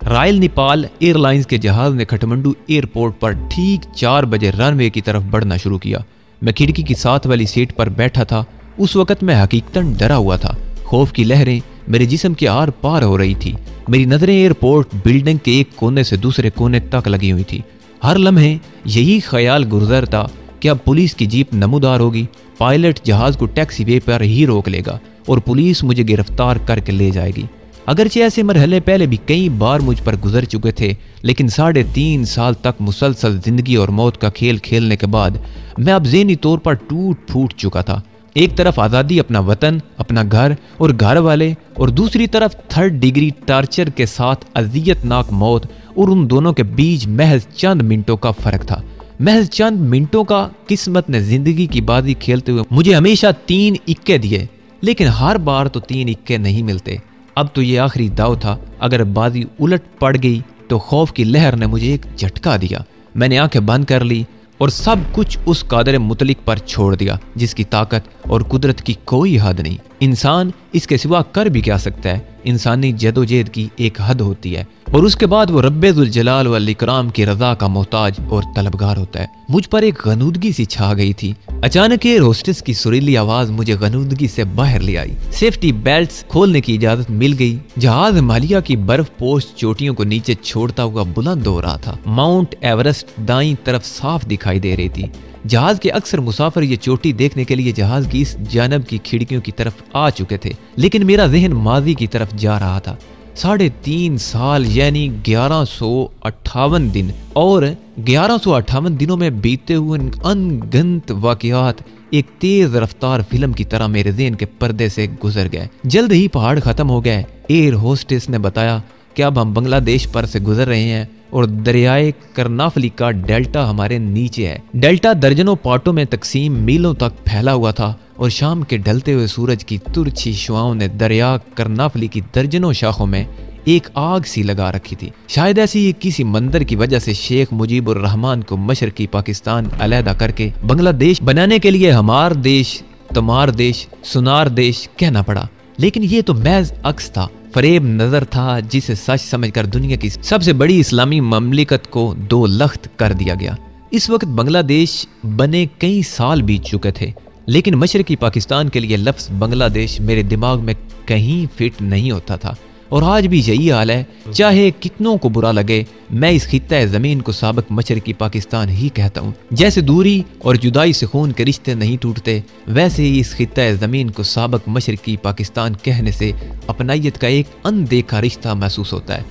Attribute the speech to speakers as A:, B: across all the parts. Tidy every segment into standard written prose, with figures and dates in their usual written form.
A: Royal Nepal airlines के जहाज ने काठमांडू एयरपोर्ट पर ठीक 4 बजे रनवे की तरफ बढ़ना शुरू किया। मैं खिड़की की साथ वाली सीट पर बैठा था। उस वक्त मैं हकीकतन डरा हुआ था। खौफ की लहरें मेरे जिस्म के आर पार हो रही थी। मेरी नजरें एयरपोर्ट बिल्डिंग के एक कोने से दूसरे कोने तक लगी हुई थी। हर लम्हे यही ख्याल गुजरता कि अब पुलिस की जीप नमूदार होगी, पायलट जहाज को टैक्सी वे पर ही रोक लेगा और पुलिस मुझे गिरफ्तार करके ले जाएगी। अगरचे ऐसे मरहले पहले भी कई बार मुझ पर गुजर चुके थे, लेकिन 3.5 साल तक मुसलसल जिंदगी और मौत का खेल खेलने के बाद मैं अब ज़हनी तौर पर टूट फूट चुका था। एक तरफ आज़ादी, अपना वतन, अपना घर और घर वाले, और दूसरी तरफ 3rd डिग्री टार्चर के साथ अजियतनाक मौत, और उन दोनों के बीच महज चंद मिनटों का फर्क था। महज चंद मिनटों का। किस्मत ने जिंदगी की बाजी खेलते हुए मुझे हमेशा 3 इक्के दिए, लेकिन हर बार तो 3 इक्के नहीं मिलते। अब तो ये आखिरी दाव था। अगर बाजी उलट पड़ गई तो खौफ की लहर ने मुझे एक झटका दिया। मैंने आंखें बंद कर ली और सब कुछ उस कादर मुतलिक पर छोड़ दिया जिसकी ताकत और कुदरत की कोई हद नहीं। इंसान इसके सिवा कर भी क्या सकता है। इंसानी जदोजहद की एक हद होती है और उसके बाद वो रब्बे जुल जलाल वल इकराम की रजा का मोहताज और तलबगार होता है। मुझ पर एक गनूदगी सी छा गई थी। अचानक एयर होस्टेस की सुरीली आवाज मुझे गनूदगी से बाहर ले आई। सेफ्टी बेल्ट्स खोलने की इजाजत मिल गई। जहाज हिमालय की बर्फ पोस्ट चोटियों को नीचे छोड़ता हुआ बुलंद हो रहा था। माउंट एवरेस्ट दाईं तरफ साफ दिखाई दे रही थी। जहाज के अक्सर मुसाफिर ये चोटी देखने के लिए जहाज की इस जानब की खिड़कियों की तरफ आ चुके थे, लेकिन मेरा जहन माजी की तरफ जा रहा था। 3.5 साल यानी 1158 दिन, और 1158 दिनों में बीते हुए अनगिनत वाकयात एक तेज रफ्तार फिल्म की तरह मेरे ज़हन के पर्दे से गुजर गए। जल्द ही पहाड़ खत्म हो गए। एयर होस्टेस ने बताया कि अब हम बांग्लादेश पर से गुजर रहे हैं और दरियाए करनाफली का डेल्टा हमारे नीचे है। डेल्टा दर्जनों पार्टों में तकसीम मीलों तक फैला हुआ था और शाम के ढलते हुए सूरज की तुरछी शुआओं ने दरिया करनाफली की दर्जनों शाखों में एक आग सी लगा रखी थी। शायद ऐसी ही किसी मंदिर की वजह से शेख मुजीबुर रहमान को मशरकी पाकिस्तान अलहदा करके बांग्लादेश बनाने के लिए हमार देश, तुम्हार देश, सुनार देश कहना पड़ा। लेकिन ये तो महज अक्स था, फरेब नजर था जिसे सच समझकर दुनिया की सबसे बड़ी इस्लामी ममलिकत को 2 लख्त कर दिया गया। इस वक्त बांग्लादेश बने कई साल बीत चुके थे, लेकिन मशरकी पाकिस्तान के लिए लफ्ज बांग्लादेश मेरे दिमाग में कहीं फिट नहीं होता था। और आज भी यही हाल है। चाहे कितनों को बुरा लगे, मैं इस खित्ता ज़मीन को साबिक मशरकी पाकिस्तान ही कहता हूँ। जैसे दूरी और जुदाई से खून के रिश्ते नहीं टूटते, वैसे ही इस खित्ता ज़मीन को साबिक मशरकी पाकिस्तान कहने से अपनायत का एक अनदेखा रिश्ता महसूस होता है।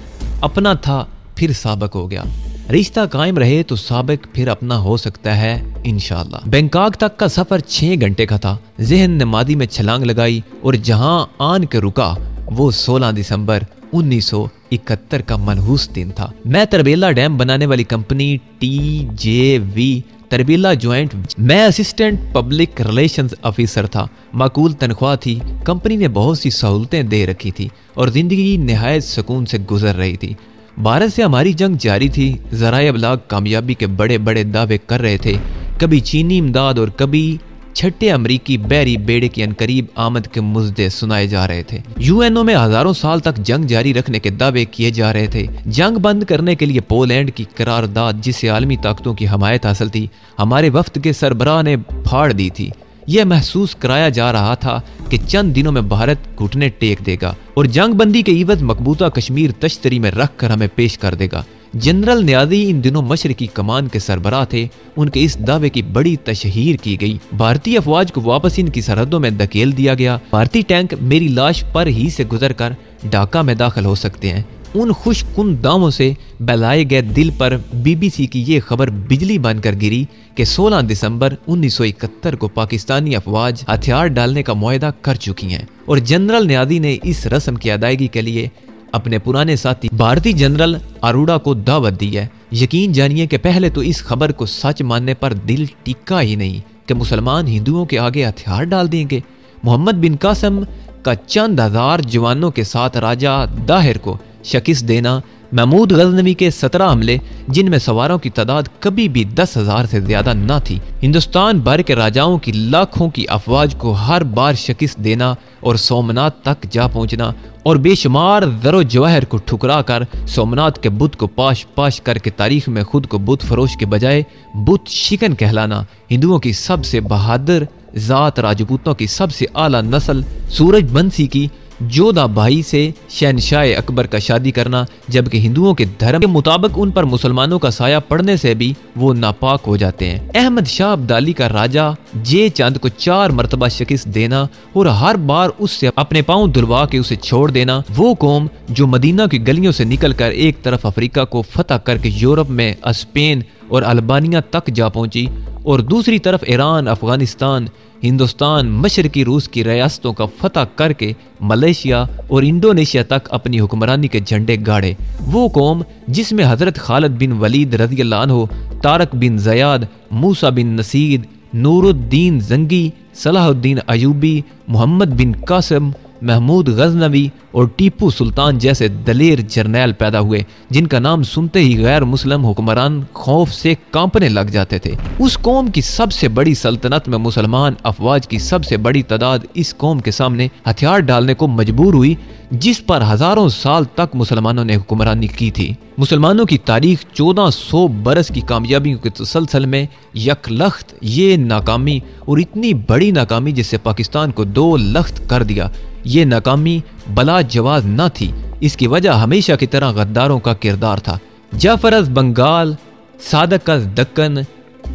A: अपना था फिर साबिक हो गया। रिश्ता कायम रहे तो साबिक फिर अपना हो सकता है इंशाअल्लाह। बैंकॉक तक का सफर 6 घंटे का था। जहन ने मादी में छलांग लगाई और जहां आन के रुका वो 16 दिसंबर 1971 का मनहूस दिन था। मैं तरबेला डैम बनाने वाली कंपनी TJV तरबेला ज्वाइंट मैं असिस्टेंट पब्लिक रिलेशंस ऑफिसर था। माकूल तनख्वाह थी, कंपनी ने बहुत सी सहूलतें दे रखी थी और जिंदगी निहायत सुकून से गुजर रही थी। भारत से हमारी जंग जारी थी। ज़राए अबलाग कामयाबी के बड़े बड़े दावे कर रहे थे। कभी चीनी इमदाद और कभी छठे अमरीकी बहरी बेड़े की अनकरीब आमद के मुद्दे सुनाए जा रहे थे। UNO में हजारों साल तक जंग जारी रखने के दावे किए जा रहे थे। जंग बंद करने के लिए पोलैंड की करारदाद, जिसे आलमी ताकतों की हमायत हासिल थी, हमारे वफ्द के सरबराह ने फाड़ दी थी। यह महसूस कराया जा रहा था कि चंद दिनों में भारत घुटने टेक देगा और जंग बंदी के इवज मकबूजा कश्मीर तश्तरी में रख कर हमें पेश कर देगा। जनरल न्याजी इन दिनों मशरकी कमान के सरबराह थे। उनके इस दावे की बड़ी तशहीर की गई। भारतीय अफवाज को वापस इनकी सरहदों में धकेल दिया गया। भारतीय टैंक मेरी लाश पर ही से गुजरकर ढाका में दाखिल हो सकते हैं। उन खुशकुन दावों से बहलाए गए दिल पर BBC की ये खबर बिजली बनकर गिरी कि 16 दिसंबर 1971 को पाकिस्तानी अफवाज हथियार डालने का मुआहदा कर चुकी हैं और जनरल न्याजी ने इस रस्म की अदायगी के लिए अपने पुराने साथी भारतीय जनरल अरोड़ा को दावत दी है। यकीन जानिए कि पहले तो इस खबर को सच मानने पर दिल टिका ही नहीं कि मुसलमान हिंदुओं के आगे हथियार डाल देंगे। मोहम्मद बिन कासम का चंद हजार जवानों के साथ राजा दाहिर को शिकस्त देना महमूद गजनवी के 17 हमले, जिनमें सवारों की तादाद कभी भी 10,000 से ज्यादा न थी, हिंदुस्तान भर के राजाओं की लाखों की अफवाज को हर बार शिकस्त देना और सोमनाथ तक जा पहुंचना और बेशुमार जरो जवाहर को ठुकरा कर सोमनाथ के बुत को पाश पाश करके तारीख में खुद को बुत फरोश के बजाय बुत शिकन कहलाना, हिंदुओं की सबसे बहादुर जात राजपूतों की सबसे आला नस्ल सूरजबंशी की जोधा भाई से शहनशाह अकबर का शादी करना, जबकि हिंदुओं के धर्म के मुताबिक उन पर मुसलमानों का साया पड़ने से भी वो नापाक हो जाते हैं। अहमद शाह अब्दाली का राजा जे चंद को 4 मरतबा शिकस्त देना और हर बार उससे अपने पांव धुलवा के उसे छोड़ देना। वो कौम जो मदीना की गलियों से निकलकर एक तरफ अफ्रीका को फतह करके यूरोप में स्पेन और अल्बानिया तक जा पहुंची और दूसरी तरफ ईरान, अफगानिस्तान, हिंदुस्तान, मशरकी रूस की रियासतों का फतह करके मलेशिया और इंडोनेशिया तक अपनी हुक्मरानी के झंडे गाड़े। वो कौम जिसमें हजरत खालिद बिन वलीद रज़ियल्लाहु अन्हु, तारक बिन ज़याद, मूसा बिन नसीद, नूरुद्दीन जंगी, सलाहुद्दीन अयूबी, मोहम्मद बिन कासिम, महमूद गजनवी और टीपू सुल्तान जैसे दलेर जर्नैल पैदा हुए, जिनका नाम सुनते ही गैर मुस्लिम हुक्मरान खौफ से कांपने लग जाते थे। उस कौम की सबसे बड़ी सल्तनत में मुसलमान अफवाज की सबसे बड़ी तादाद इस कौम के सामने हथियार डालने को मजबूर हुई, जिस पर हजारों साल तक मुसलमानों ने हुक्मरानी की थी। मुसलमानों की तारीख 1400 बरस की कामयाबियों के तसलसल में यकलख्त ये नाकामी और इतनी बड़ी नाकामी जिससे पाकिस्तान को 2 लख्त कर दिया, ये नाकामी बला जवाज न थी। इसकी वजह हमेशा की तरह गद्दारों का किरदार था। जाफर अज बंगाल, सादक अज दक्कन,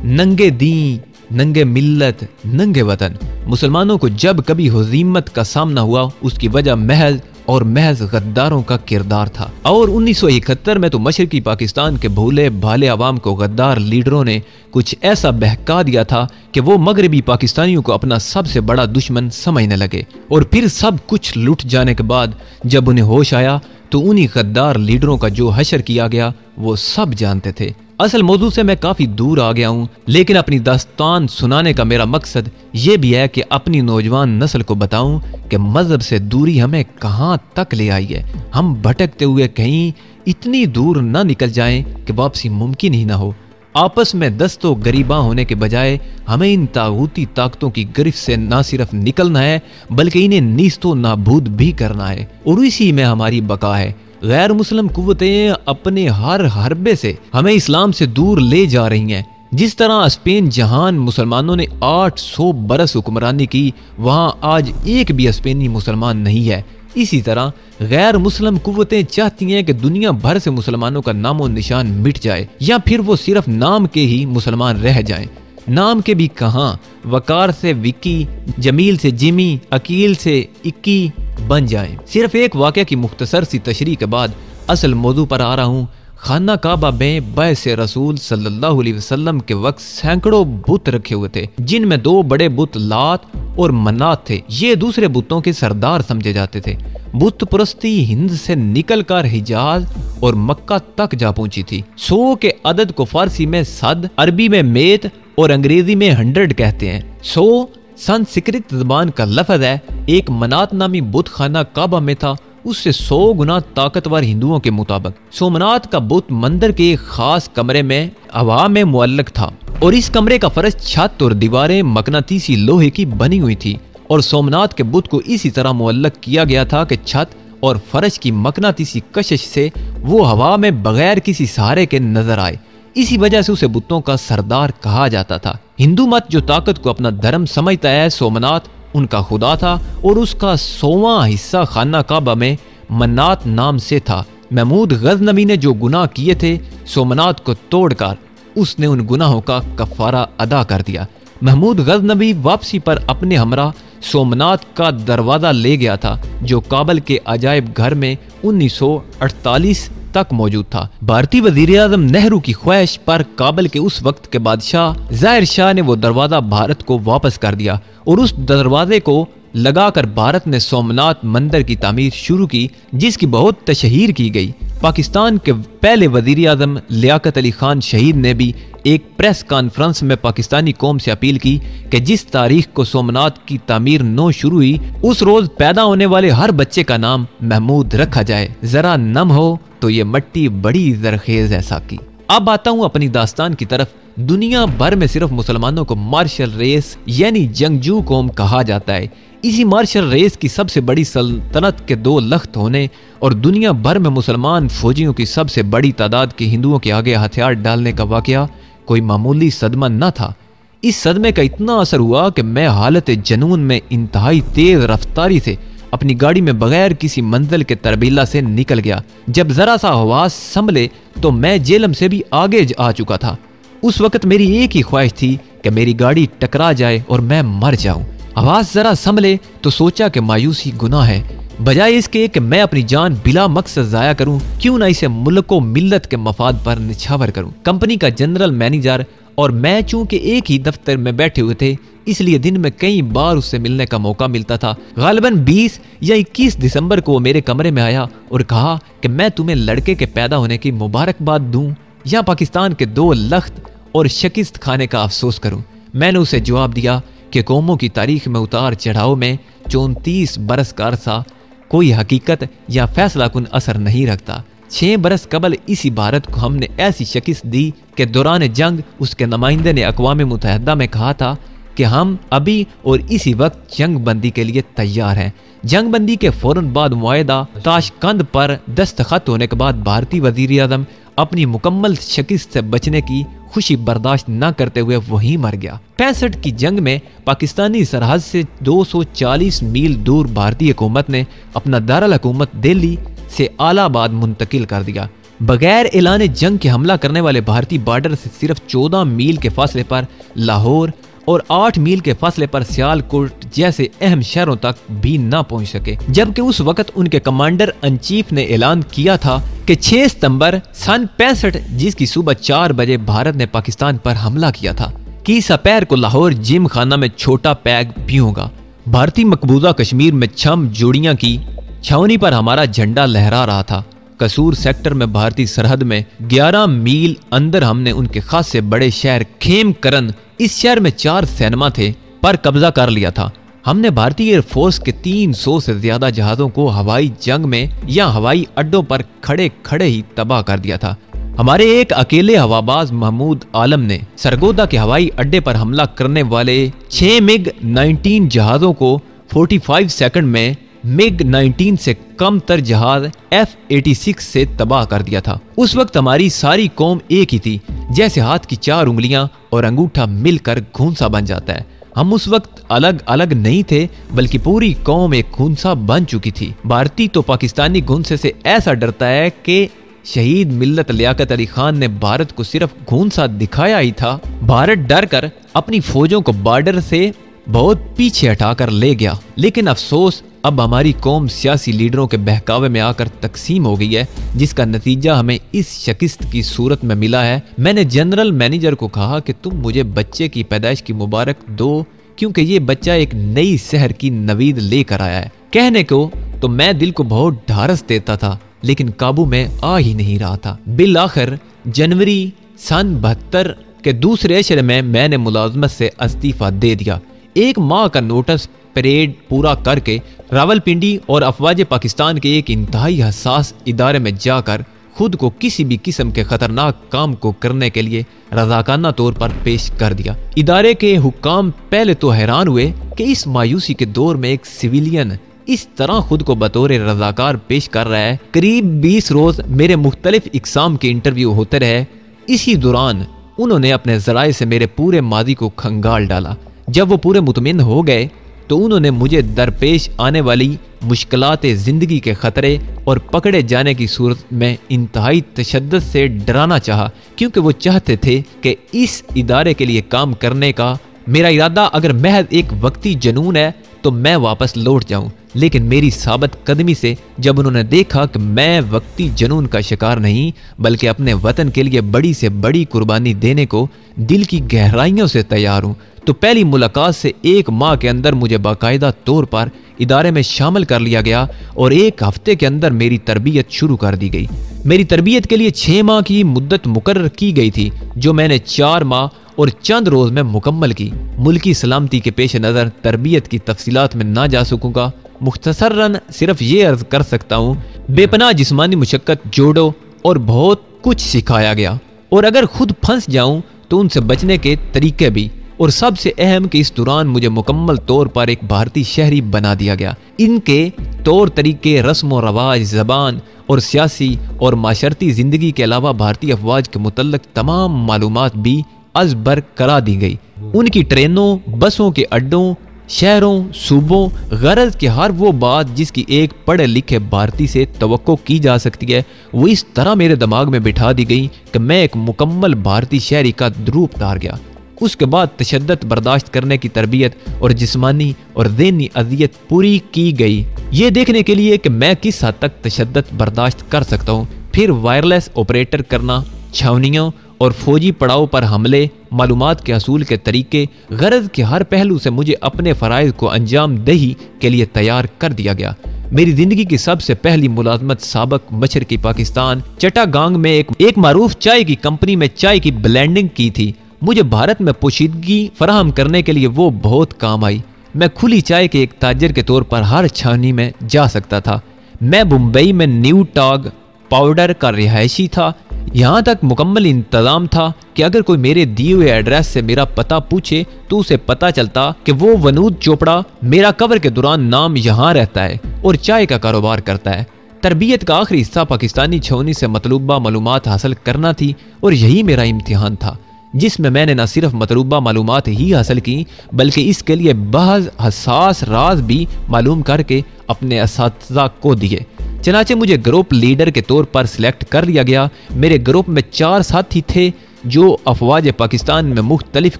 A: नंगे दी, नंगे मिल्लत, नंगे वतन। मुसलमानों को जब कभी हुज़ीमत का सामना हुआ उसकी वजह महज और महज गद्दारों का किरदार था। और 1971 में तो मशरकी पाकिस्तान के भोले भाले अवाम को गद्दार लीडरों ने कुछ ऐसा बहका दिया था कि वो मगरबी पाकिस्तानियों को अपना सबसे बड़ा दुश्मन समझने लगे। और फिर सब कुछ लुट जाने के बाद जब उन्हें होश आया तो उन्हीं गद्दार लीडरों का जो हशर किया गया वो सब जानते थे। असल मौजू से मैं काफी दूर आ गया हूँ, लेकिन अपनी दास्तान सुनाने का मेरा मकसद ये भी है कि अपनी नौजवान नस्ल को बताऊं कि मजहब से दूरी हमें कहाँ तक ले आई है। हम भटकते हुए कहीं इतनी दूर न निकल जाएं कि वापसी मुमकिन ही ना हो। आपस में दस्तो गरीबा होने के बजाय हमें इन तागूती ताकतों की गिरफ्त से न सिर्फ निकलना है बल्कि इन्हें नीस्तो नाबूद भी करना है, और इसी में हमारी बका है। गैर मुस्लिम कुव्वतें अपने हर हरबे से हमें इस्लाम से दूर ले जा रही हैं। जिस तरह स्पेन जहान मुसलमानों ने 800 बरस हुक्मरानी की, वहां आज एक भी स्पेनी मुसलमान नहीं है। इसी तरह गैर मुस्लिम कुव्वतें चाहती हैं कि दुनिया भर से मुसलमानों का नामो निशान मिट जाए, या फिर वो सिर्फ नाम के ही मुसलमान रह जाएं। नाम के भी कहां, वकार से विकी, जमील से जिमी, अकील से इक्की बन जाएं। सिर्फ एक वाक़या की मुख्तसर सी तशरीह के बाद असल मौजू पर आ रहा हूँ। खाना काबा में बैसे रसूल सल्लल्लाहु अलैहि वसल्लम के वक्त सैकड़ों बुत रखे हुए थे, जिनमें 2 बड़े बुत लात और मनात थे। ये दूसरे बुतों के सरदार समझे जाते थे। बुत परस्ती हिंद से निकलकर हिजाज और मक्का तक जा पहुंची थी। 100 के अदद को फारसी में सद, अरबी में मेत और अंग्रेजी में 100 कहते हैं। 100 संस्कृत जबान का लफ्ज है। एक मनात नामी बुत खाना काबा में था, उससे 100 गुना ताकतवर हिंदुओं के मुताबिक। सोमनाथ का बुत मंदिर के एक खास कमरे में हवा में मुअल्लक था, और इस कमरे का फर्श छत और दीवारें मकनातीसी लोहे की बनी हुई थी। और सोमनाथ के बुत को इसी तरह मुअल्लक किया गया था कि छत और फर्श की मकनातीसी कशिश से वो हवा में बगैर किसी सहारे के नजर आए। इसी वजह से उसे बुतों का सरदार कहा जाता था। हिंदू मत जो ताकत को अपना धर्म समझता है, सोमनाथ उनका खुदा था, और उसका 100वां हिस्सा खाना काबा में मन्नात नाम से था। महमूद गजनवी ने जो गुनाह किए थे, सोमनाथ को तोड़कर उसने उन गुनाहों का कफारा अदा कर दिया। महमूद गजनवी वापसी पर अपने हमरा सोमनाथ का दरवाजा ले गया था, जो काबल के अजायब घर में 1948 तक मौजूद था। भारतीय वजीर आजम नेहरू की ख्वाहिश पर काबल के उस वक्त के बादशाह जाहिर शाह ने वो दरवाजा भारत को वापस कर दिया, और उस दरवाजे को लगाकर भारत ने सोमनाथ मंदिर की तामीर शुरू की, जिसकी बहुत तशहीर की गई। पाकिस्तान के पहले वजीर आजम लियाकत अली खान शहीद ने भी एक प्रेस कॉन्फ्रेंस में पाकिस्तानी कौम से अपील की कि जिस तारीख को सोमनाथ की तामीर नौ शुरू हुई, उस रोज पैदा होने वाले हर बच्चे का नाम महमूद रखा जाए। जरा नम हो तो ये मट्टी बड़ी जरखेज है साकी। अब आता हूँ अपनी दास्तान की तरफ। दुनिया भर में सिर्फ मुसलमानों को मार्शल रेस यानी जंगजू कौम कहा जाता है। इसी मार्शल रेस की सबसे बड़ी सल्तनत के 2 लख्त होने और दुनिया भर में मुसलमान फौजियों की सबसे बड़ी तादाद के हिंदुओं के आगे हथियार डालने का वाकया कोई मामूली सदमा न था। इस सदमे का इतना असर हुआ कि मैं हालत जनून में इंतहाई तेज रफ्तारी से अपनी गाड़ी में बगैर किसी मंजिल के तरबीला से निकल गया। जब जरा सा आवाज संभले तो मैं जेलम से भी आगे आ चुका था। उस वक्त मेरी एक ही ख्वाहिश थी कि मेरी गाड़ी टकरा जाए और मैं मर जाऊं। आवाज जरा संभले तो सोचा कि मायूसी गुनाह है, बजाय इसके कि मैं अपनी जान बिला मकसद जाया करूं, क्यों ना इसे मुल्क व मिल्लत के मफाद पर निछावर करूं। कंपनी का जनरल मैनेजर और मैं चूंकि एक ही दफ्तर में बैठे हुए थे, इसलिए दिन में कई बार उससे मिलने का मौका मिलता था। गालिबन 20 या 21 दिसंबर को वो मेरे कमरे में आया और कहा कि मैं तुम्हें लड़के के पैदा होने की मुबारकबाद दूं या पाकिस्तान के 2 लख्त और शिकस्त खाने का अफसोस करूं। मैंने उसे जवाब दिया कि कौमों की तारीख में उतार चढ़ाव में 34 बरस का अरसा कोई हकीकत या फैसला कुन असर नहीं रखता। 6 बरस कबल इसी भारत को हमने ऐसी शिकस्त दी कि दौरान जंग उसके नुमाइंदे ने अक़वाम मुत्तहिदा में कहा था कि हम अभी और इसी वक्त जंग बंदी के लिए तैयार हैं। जंग बंदी के फौरन बाद मुआहदा ताशकंद पर दस्तखत होने के बाद भारतीय वजीर आज़म अपनी मुकम्मल शिकस्त से बचने की खुशी बर्दाश्त न करते हुए वहीं मर गया। 65 की जंग में पाकिस्तानी सरहद से 240 मील दूर भारतीय हुकूमत ने अपना दारुल हुकूमत दिल्ली से आलाबाद मुंतकिल कर दिया। बगैर ऐलान जंग के हमला करने वाले भारतीय बॉर्डर से सिर्फ 14 मील के फासले पर लाहौर और 8 मील के फासले पर सियालकोट जैसे अहम शहरों तक भी न पहुंच सके, जबकि उस वक्त उनके कमांडर इन चीफ ने ऐलान किया था कि 6 सितंबर सन 65 जिसकी सुबह 4 बजे भारत ने पाकिस्तान पर हमला किया था कि सपैर को लाहौर जिम खाना में छोटा पैग भी होगा। भारतीय मकबूजा कश्मीर में छम जोड़ियां की छावनी पर हमारा झंडा लहरा रहा था। कसूर सेक्टर में भारतीय सरहद में 11 मील अंदर हमने उनके खासे बड़े शहर खेमकरन, इस शहर में 4 सिनेमा थे, पर कब्जा कर लिया था। हमने भारतीय एयरफोर्स के 300 से ज्यादा जहाजों को हवाई जंग में या हवाई अड्डों पर खड़े खड़े ही तबाह कर दिया था। हमारे एक अकेले हवाबाज महमूद आलम ने सरगोदा के हवाई अड्डे पर हमला करने वाले 6 MiG-19 जहाजों को 45 सेकंड में MiG-19 से कम तर जहाज F-86 से तबाह कर दिया था। उस वक्त हमारी सारी कौम एक ही थी, जैसे हाथ की 4 उंगलियां और अंगूठा मिलकर घूंसा बन जाता है। हम उस वक्त अलग अलग नहीं थे, बल्कि पूरी कौम एक घूंसा बन चुकी थी। भारतीय तो पाकिस्तानी घूंसे से ऐसा डरता है कि शहीद मिल्लत लियाकत अली खान ने भारत को सिर्फ घूंसा दिखाया ही था। भारत डर कर अपनी फौजों को बॉर्डर से बहुत पीछे हटाकर ले गया, लेकिन अफसोस अब हमारी कौम सियासी लीडरों के बहकावे में आकर तकसीम हो गई है, जिसका नतीजा हमें इस शिकस्त की सूरत में मिला है। मैंने जनरल मैनेजर को कहा कि तुम मुझे बच्चे की पैदाइश की मुबारक दो, क्योंकि ये बच्चा एक नई शहर की नवीद लेकर आया है। कहने को तो मैं दिल को बहुत ढारस देता था, लेकिन काबू में आ ही नहीं रहा था। बिल आखिर जनवरी सन 72 के दूसरे अशरे में मैंने मुलाजमत से इस्तीफा दे दिया। 1 माह का नोटिस परेड पूरा करके रावलपिंडी और अफवाज पाकिस्तान के एक इंतहाई हसास इदारे में जाकर खुद को किसी भी किस्म के खतरनाक काम को करने के लिए रजाकाना तौर पर पेश कर दिया। इदारे के हुक्काम पहले तो हैरान हुए कि इस मायूसी के दौर में एक सिविलियन इस तरह खुद को बतौर रजाकार पेश कर रहा है। करीब 20 रोज मेरे मुख्तलिफ इकसाम के इंटरव्यू होते रहे। इसी दौरान उन्होंने अपने जराए से मेरे पूरे मादी को खंगाल डाला। जब वो पूरे मुतमिन हो गए तो उन्होंने मुझे दरपेश आने वाली मुश्किलात जिंदगी के खतरे और पकड़े जाने की सूरत में इंतहाई तशद्दुद से डराना चाहा, क्योंकि वो चाहते थे कि इस इदारे के लिए काम करने का मेरा इरादा अगर महज एक वक्ती जुनून है तो मैं वापस लौट जाऊं। लेकिन मेरी साबित कदमी से जब उन्होंने देखा कि मैं वक्ती जुनून का शिकार नहीं, बल्कि अपने वतन के लिए बड़ी से बड़ी कुर्बानी देने को दिल की गहराइयों से तैयार हूं, तो पहली मुलाकात से 1 माह के अंदर मुझे बाकायदा तौर पर इदारे में शामिल कर लिया गया और 1 हफ्ते के अंदर मेरी तरबियत शुरू कर दी गई। मेरी तरबियत के लिए 6 माह की मुद्दत मुकर्रर की गई थी, जो मैंने 4 माह और चंद रोज में मुकम्मल की। मुल्की सलामती के पेश नज़र तरबियत की तफसीलात में ना जा सकूंगा। मुख्तसरन सिर्फ ये अर्ज कर सकता हूँ बेपनाह जिस्मानी मुशक्कत, जोड़ो और बहुत कुछ सिखाया गया। और अगर खुद फंस जाऊं तो उनसे बचने के तरीके भी। और सबसे अहम कि इस दौरान मुझे मुकम्मल तौर पर एक भारतीय शहरी बना दिया गया। इनके तौर तरीके, रस्म व रवाज, ज़बान और सियासी और माशरती ज़िंदगी के अलावा भारतीय अफवाज के मुतल्लक तमाम मालूमात भी अज़बर करा दी गई। उनकी ट्रेनों, बसों के अड्डों, शहरों, सूबों, गरज की हर वो बात जिसकी एक पढ़े लिखे भारतीय से तवक्को की जा सकती है, वो इस तरह मेरे दिमाग में बिठा दी गई कि मैं एक मुकम्मल भारतीय शहरी का रूप धार गया। उसके बाद तशद्दुद बर्दाश्त करने की तरबियत और जिस्मानी और ज़हनी अज़ियत पूरी की गई, ये देखने के लिए कि मैं किस हद तक तशद्दुद बर्दाश्त कर सकता हूँ। फिर वायरलेस ऑपरेटर करना, छावनियों और फौजी पड़ाव पर हमले, मालूमात के हसूल के तरीके, गरज के हर पहलू से मुझे अपने फ़राइज़ को अंजाम दही के लिए तैयार कर दिया गया। मेरी ज़िंदगी की सबसे पहली मुलाजमत साबक मशरकी पाकिस्तान चट्टागांग में एक मारूफ चाय की कंपनी में चाय की ब्लेंडिंग की थी। मुझे भारत में पोशीदगी फराहम करने के लिए वो बहुत काम आई। मैं खुली चाय के एक ताजर के तौर पर हर छावनी में जा सकता था। मैं मुंबई में न्यू टाग पाउडर का रिहायशी था। यहाँ तक मुकम्मल इंतज़ाम था कि अगर कोई मेरे दिए हुए एड्रेस से मेरा पता पूछे तो उसे पता चलता कि वो वनूद चोपड़ा मेरा कवर के दौरान नाम यहाँ रहता है और चाय का कारोबार करता है। तरबियत का आखिरी हिस्सा पाकिस्तानी छावनी से मतलूबा मालूमात हासिल करना थी और यही मेरा इम्तिहान था, जिसमें मैंने न सिर्फ मतलूबा मालूमात ही हासिल की बल्कि इसके लिए बहुत हसास राज भी मालूम करके अपने असातिज़ा को दिए। चनाचे मुझे ग्रुप लीडर के तौर पर सिलेक्ट कर लिया गया। मेरे ग्रुप में 4 साथी थे जो अफवाज पाकिस्तान में मुख्तलिफ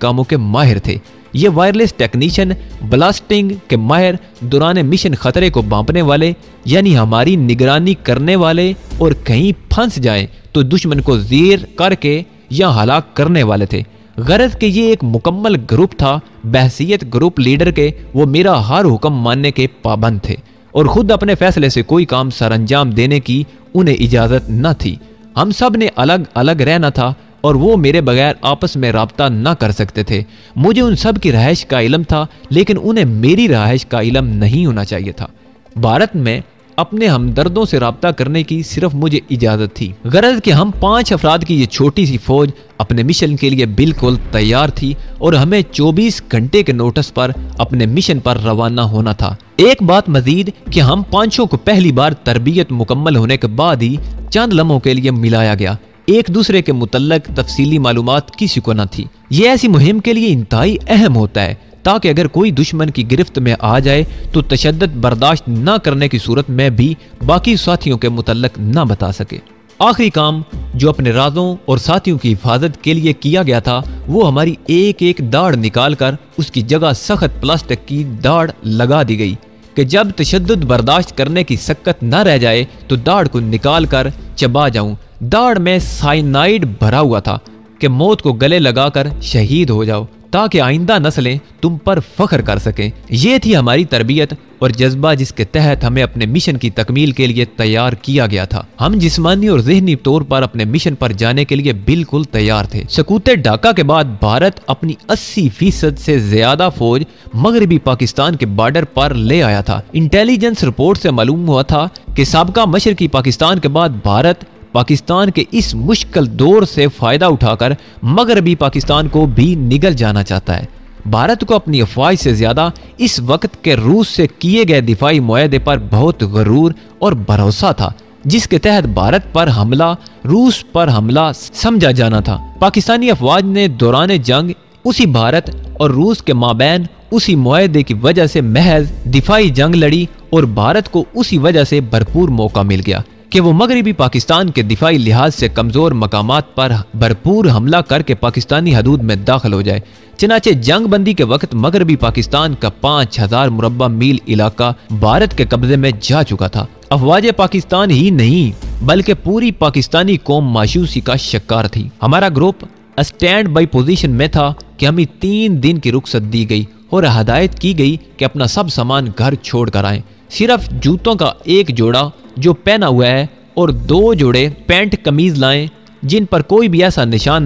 A: कामों के माहिर थे। ये वायरलेस टेक्नीशियन, ब्लास्टिंग के माहिर, दौरान मिशन खतरे को भांपने वाले यानी हमारी निगरानी करने वाले और कहीं फंस जाएं तो दुश्मन को ज़ेर करके या हलाक करने वाले थे। गरज के ये एक मुकम्मल ग्रुप था। बहसीयत ग्रुप लीडर के वो मेरा हर हुक्म मानने के पाबंद थे और खुद अपने फैसले से कोई काम सरअंजाम देने की उन्हें इजाज़त न थी। हम सब ने अलग अलग रहना था और वो मेरे बगैर आपस में राब्ता न कर सकते थे। मुझे उन सब की रहाइश का इल्म था लेकिन उन्हें मेरी रहाइश का इल्म नहीं होना चाहिए था। भारत में अपने हमदर्दों से राब्ता करने की सिर्फ मुझे इजाज़त थी। गरज कि हम 5 अफराद की ये छोटी सी फौज अपने मिशन के लिए बिल्कुल तैयार थी और हमें 24 घंटे के नोटिस पर अपने मिशन पर रवाना होना था। एक बात मजीद कि हम 5 को पहली बार तरबियत मुकम्मल होने के बाद ही चंद लम्हों के लिए मिलाया गया। एक दूसरे के मुतल्लक तफसीली मालूमात किसी को न थी। ये ऐसी मुहिम के लिए इंतहाई अहम होता है ताकि अगर कोई दुश्मन की गिरफ्त में आ जाए तो तशद्दुद बर्दाश्त न करने की सूरत में भी बाकी साथियों के मुतल्लक न बता सके। आखिरी काम जो अपने राजों और साथियों की हिफाजत के लिए किया गया था वो हमारी एक एक दाढ़ निकाल कर उसकी जगह सख्त प्लास्टिक की दाढ़ लगा दी गई कि जब तशद्दुद बर्दाश्त करने की सक्कत न रह जाए तो दाढ़ को निकाल कर चबा जाऊं। दाढ़ में साइनाइड भरा हुआ था कि मौत को गले लगाकर शहीद हो जाओ ताकि आइंदा नस्लें तुम पर फख्र कर सकें। ये थी हमारी तरबियत और जज्बा जिसके तहत हमें अपने मिशन की तकमील के लिए तैयार किया गया था। हम जिस्मानी और ज़हनी तौर पर अपने मिशन पर जाने के लिए बिल्कुल तैयार थे। सकूत ढाका के बाद भारत अपनी 80% से ज्यादा फौज मगरबी पाकिस्तान के बॉर्डर पर ले आया था। इंटेलिजेंस रिपोर्ट से मालूम हुआ था कि साबका मशरकी पाकिस्तान के बाद भारत पाकिस्तान के इस मुश्किल दौर से फायदा उठाकर मगरबी पाकिस्तान को भी निगल जाना चाहता है। भारत को अपनी अफवाज से ज्यादा इस वक्त के रूस से किए गए दिफाई मुआहदे पर बहुत गरूर और भरोसा था जिसके तहत भारत पर हमला रूस पर हमला समझा जाना था। पाकिस्तानी अफवाज ने दौरान जंग उसी भारत और रूस के माबैन उसी मुआहदे की वजह से महज दिफाई जंग लड़ी और भारत को उसी वजह से भरपूर मौका मिल गया कि वो मगरबी पाकिस्तान के दिफाई लिहाज से कमजोर मकामात पर भरपूर हमला करके पाकिस्तानी हदूद में दाखिल हो जाए। चनाचे जंग बंदी के वक्त मगरबी पाकिस्तान का 5000 मुरब्बा मील इलाका भारत के कब्जे में जा चुका था। अफवाज पाकिस्तान ही नहीं बल्कि पूरी पाकिस्तानी कौम मायूसी का शिकार थी। हमारा ग्रुप स्टैंड बाई पोजीशन में था कि हमें 3 दिन की रुख्सत दी गई और हदायत की गई कि अपना सब सामान घर छोड़ कर आए। सिर्फ जूतों का एक जोड़ा जो पहना हुआ है और 2 जोड़े पैंट कमीज लाएं जिन पर कोई भी ऐसा निशान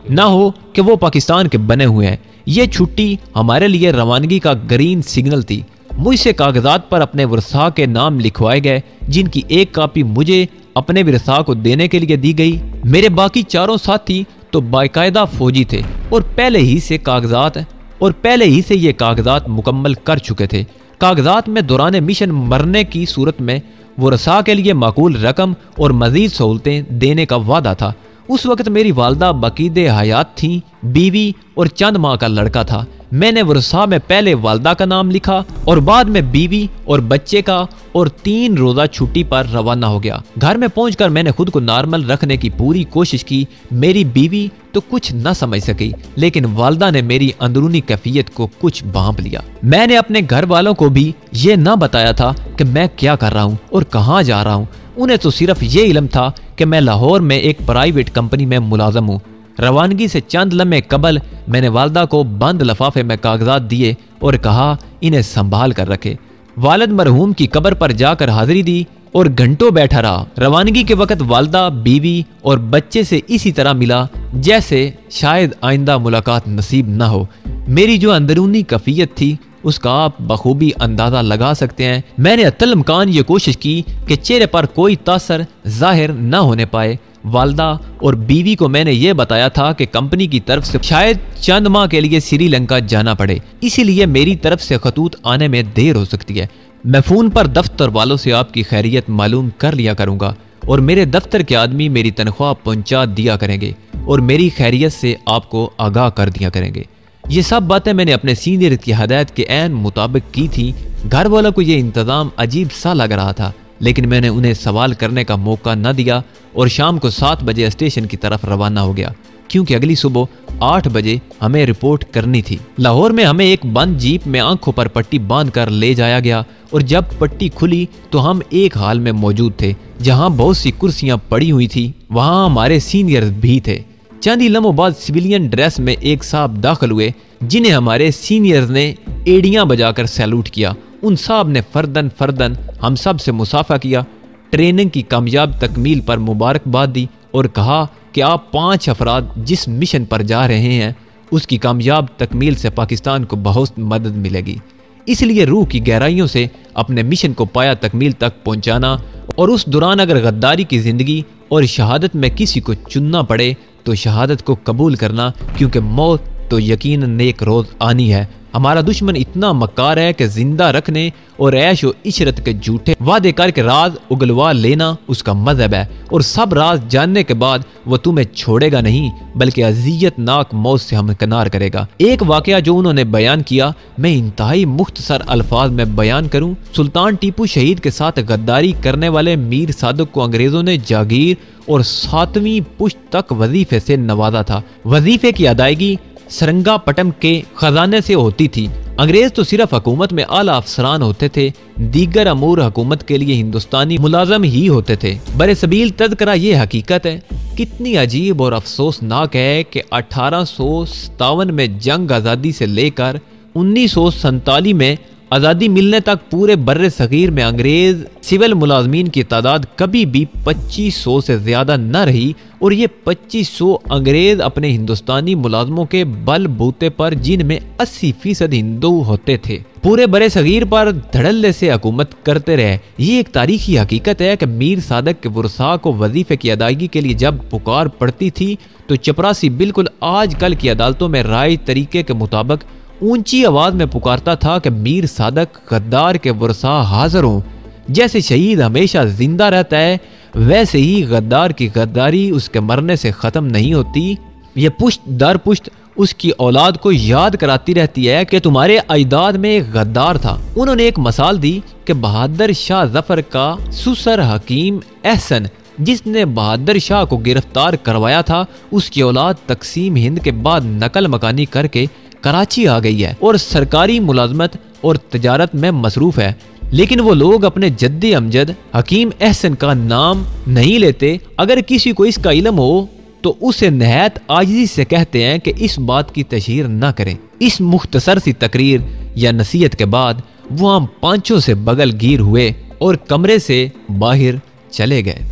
A: ना हो कि वो पाकिस्तान के बने हुए हैं। ये छुट्टी हमारे लिए रवानगी का ग्रीन सिग्नल थी। मुझसे कागजात पर अपने वरसा के नाम लिखवाए गए, जिनकी एक कॉपी मुझे अपने वरसा को देने के लिए दी गई। मेरे बाकी चारों साथी तो बाकायदा फौजी थे और पहले ही से ये कागजात मुकम्मल कर चुके थे। कागजात में दौरान मिशन मरने की सूरत में वरसा के लिए माकूल रकम और मजीद सहूलतें देने का वादा था। उस वक्त मेरी वालदा बकीदे हयात थी, बीवी और चंद माह का लड़का था। मैंने वरसा में पहले वालदा का नाम लिखा और बाद में बीवी और बच्चे का, और 3 रोजा छुट्टी पर रवाना हो गया। घर में पहुंचकर मैंने खुद को नॉर्मल रखने की पूरी कोशिश की। मेरी बीवी तो कुछ न समझ सकी, लेकिन वालदा ने मेरी अंदरूनी कैफियत को कुछ भांप लिया। मैंने अपने घर वालों को भी ये न बताया था कि मैं क्या कर रहा हूँ और कहाँ जा रहा हूँ। उन्हें तो सिर्फ ये इल्म था कि मैं लाहौर में एक प्राइवेट कंपनी में मुलाजम हूँ। रवानगी से चंद लम्हे कबल मैंने वालदा को बंद लफाफे में कागजात दिए और कहा इन्हें संभाल कर रखे। वालिद मरहूम की कब्र पर जाकर हाजिरी दी और घंटों बैठा रहा। रवानगी के वक्त वालदा, बीवी और बच्चे से इसी तरह मिला जैसे शायद आइंदा मुलाकात नसीब न हो। मेरी जो अंदरूनी कैफियत थी उसका आप बखूबी अंदाजा लगा सकते हैं। मैंने अत्तल इम्कान ये कोशिश की कि चेहरे पर कोई तासर जाहिर न होने पाए। वालदा और बीवी को मैंने ये बताया था कि कंपनी की तरफ से शायद चंद माह के लिए श्रीलंका जाना पड़े, इसीलिए मेरी तरफ से खतूत आने में देर हो सकती है। मैं फ़ोन पर दफ्तर वालों से आपकी खैरियत मालूम कर लिया करूँगा और मेरे दफ्तर के आदमी मेरी तनख्वाह पहुँचा दिया करेंगे और मेरी खैरियत से आपको आगाह कर दिया करेंगे। ये सब बातें मैंने अपने सीनियर की हदायत के ऐन मुताबिक की थी। घर वालों को ये इंतज़ाम अजीब सा लग रहा था, लेकिन मैंने उन्हें सवाल करने का मौका न दिया और शाम को 7 बजे स्टेशन की तरफ रवाना हो गया, क्योंकि अगली सुबह 8 बजे हमें रिपोर्ट करनी थी। लाहौर में हमें एक बंद जीप में आंखों पर पट्टी बांध कर ले जाया गया और जब पट्टी खुली तो हम एक हाल में मौजूद थे जहां बहुत सी कुर्सियां पड़ी हुई थी। वहां हमारे सीनियर्स भी थे। चंद ही लम्हों बाद सिविलियन ड्रेस में एक साहब दाखिल हुए, जिन्हें हमारे सीनियर्स ने एड़ियां बजाकर सैल्यूट किया। उन साहब ने फर्दन फर्दन हम सब से मुसाफा किया, ट्रेनिंग की कामयाब तकमील पर मुबारकबाद दी और कहा कि आप 5 अफराद जिस मिशन पर जा रहे हैं उसकी कामयाब तकमील से पाकिस्तान को बहुत मदद मिलेगी। इसलिए रूह की गहराइयों से अपने मिशन को पाया तकमील तक पहुंचाना, और उस दौरान अगर गद्दारी की जिंदगी और शहादत में किसी को चुनना पड़े तो शहादत को कबूल करना, क्योंकि मौत तो यकीनन एक रोज आनी है। हमारा दुश्मन इतना मक्कार है कि जिंदा रखने और ऐश व इशरत के झूठे वादे करके राज उगलवा लेना उसका मजहब है, और सब राज जानने के बाद वो तुम्हें छोड़ेगा नहीं बल्कि अजियतनाक मौत से हमकिनार करेगा। एक वाकया जो उन्होंने बयान किया मैं इंतहाई मुख्तसर अल्फाज में बयान करूं। सुल्तान टीपू शहीद के साथ गद्दारी करने वाले मीर सादक को अंग्रेजों ने जागीर और 7वीं पुश्त तक वजीफे से नवाजा था। वजीफे की अदायगी सरंगापटम के खजाने से होती थी। अंग्रेज तो सिर्फ हुकूमत में आला अफसरान होते थे, दीगर अमूर हुकूमत के लिए हिंदुस्तानी मुलाजम ही होते थे। बरसबील तज़किरा ये हकीकत है। कितनी अजीब और अफसोसनाक है कि 1857 में जंग आज़ादी से लेकर 1947 में आज़ादी मिलने तक पूरे बर्रे सगीर में अंग्रेज सिविल मुलाजमीन की तादाद कभी भी 2500 से ज़्यादा न रही, और ये 2500 अंग्रेज अपने हिंदुस्तानी मुलाजमों के बल बूते पर, जिनमें 80% हिंदू होते थे, पूरे बर्रे सगीर पर धड़ल्ले से हुकूमत करते रहे। ये एक तारीखी हकीकत है कि मीर सादक के वरसा को वजीफे की अदायगी के लिए जब पुकार पड़ती थी तो चपरासी बिल्कुल आजकल की अदालतों में राय तरीके के मुताबिक ऊंची आवाज में पुकारता था कि मीर सादक गद्दार के वरसा हाजिर हों। जैसे शहीद हमेशा जिंदा रहता है, वैसे ही गद्दार की गद्दारी उसके मरने से खत्म नहीं होती। ये पुश्त दर पुश्त उसकी औलाद को याद कराती रहती है कि तुम्हारे अजदाद में एक गद्दार था। उन्होंने एक मिसाल दी कि बहादुर शाह जफर का सुसर हकीम एहसन, जिसने बहादुर शाह को गिरफ्तार करवाया था, उसकी औलाद तकसीम हिंद के बाद नकल मकानी करके कराची आ गई है और सरकारी मुलाजमत और तजारत में मसरूफ है। लेकिन वो लोग अपने जद्दी अमजद हकीम एहसन का नाम नहीं लेते। अगर किसी को इसका इल्म हो तो उसे नहायत आजिज़ी से कहते हैं कि इस बात की तशहीर न करें। इस मुख्तसर सी तकरीर या नसीहत के बाद वो हम पांचों से बगल गिर हुए और कमरे से बाहर चले गए।